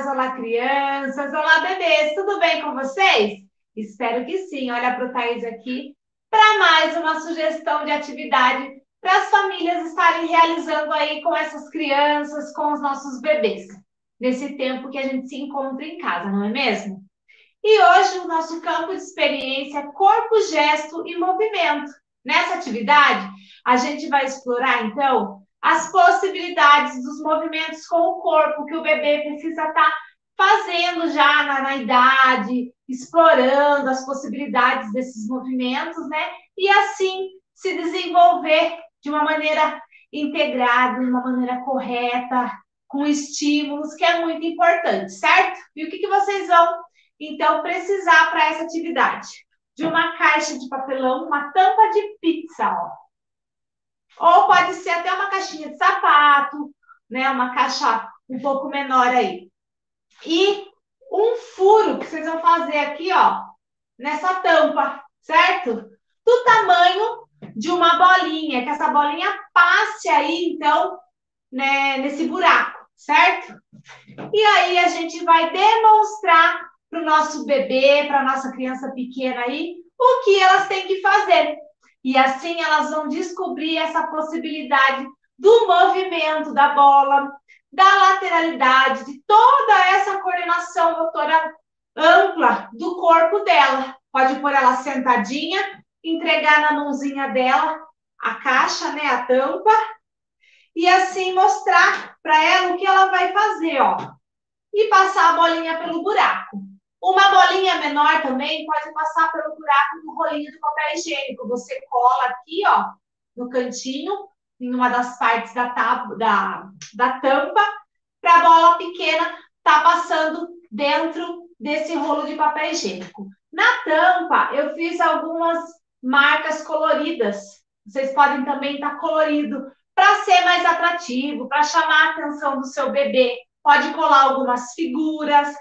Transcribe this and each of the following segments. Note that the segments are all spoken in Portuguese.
pais, olá crianças, olá bebês, tudo bem com vocês? Espero que sim. Olha para o Thaís aqui para mais uma sugestão de atividade para as famílias estarem realizando aí com essas crianças, com os nossos bebês, nesse tempo que a gente se encontra em casa, não é mesmo? E hoje o nosso campo de experiência é corpo, gesto e movimento. Nessa atividade, a gente vai explorar, então, as possibilidades dos movimentos com o corpo que o bebê precisa estar fazendo já na idade, explorando as possibilidades desses movimentos, né? E assim se desenvolver de uma maneira integrada, de uma maneira correta, com estímulos, que é muito importante, certo? E o que vocês vão então precisar para essa atividade? De uma caixa de papelão, uma tampa de pizza, ó. Ou pode ser até uma caixinha de sapato, né? Uma caixa um pouco menor aí. E um furo que vocês vão fazer aqui, ó, nessa tampa, certo? Do tamanho de uma bolinha, que essa bolinha passe aí, então, né, nesse buraco, certo? E aí a gente vai demonstrar para o nosso bebê, para a nossa criança pequena aí, o que elas têm que fazer. E assim elas vão descobrir essa possibilidade do movimento da bola, da lateralidade, de toda essa coordenação motora ampla do corpo dela. Pode pôr ela sentadinha, entregar na mãozinha dela a caixa, né, a tampa, e assim mostrar para ela o que ela vai fazer, ó. E passar a bolinha pelo buraco. Uma bolinha menor também pode passar pelo buraco do rolinho de papel higiênico. Você cola aqui, ó, no cantinho, em uma das partes da tampa, para a bola pequena estar passando dentro desse rolo de papel higiênico. Na tampa, eu fiz algumas marcas coloridas. Vocês podem também estar colorido para ser mais atrativo, para chamar a atenção do seu bebê. Pode colar algumas figuras,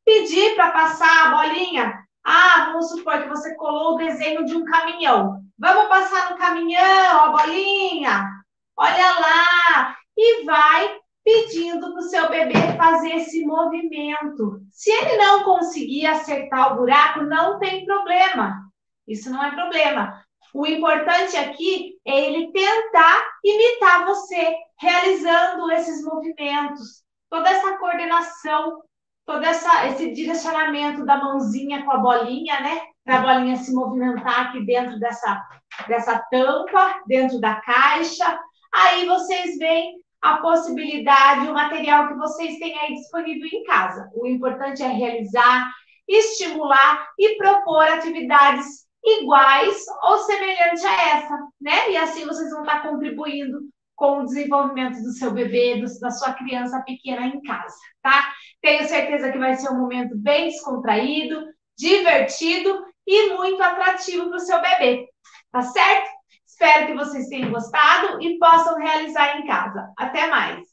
pedir para passar a bolinha. Ah, vamos supor que você colou o desenho de um caminhão. Vamos passar no caminhão a bolinha? Olha lá! E vai pedindo para o seu bebê fazer esse movimento. Se ele não conseguir acertar o buraco, não tem problema. Isso não é problema. O importante aqui é ele tentar imitar você, realizando esses movimentos, toda essa coordenação, todo esse direcionamento da mãozinha com a bolinha, né? Para a bolinha se movimentar aqui dentro dessa tampa, dentro da caixa. Aí vocês veem a possibilidade, o material que vocês têm aí disponível em casa. O importante é realizar, estimular e propor atividades iguais ou semelhantes a essa, né? E assim vocês vão estar contribuindo com o desenvolvimento do seu bebê, da sua criança pequena em casa, tá? Tenho certeza que vai ser um momento bem descontraído, divertido e muito atrativo para o seu bebê, tá certo? Espero que vocês tenham gostado e possam realizar em casa. Até mais!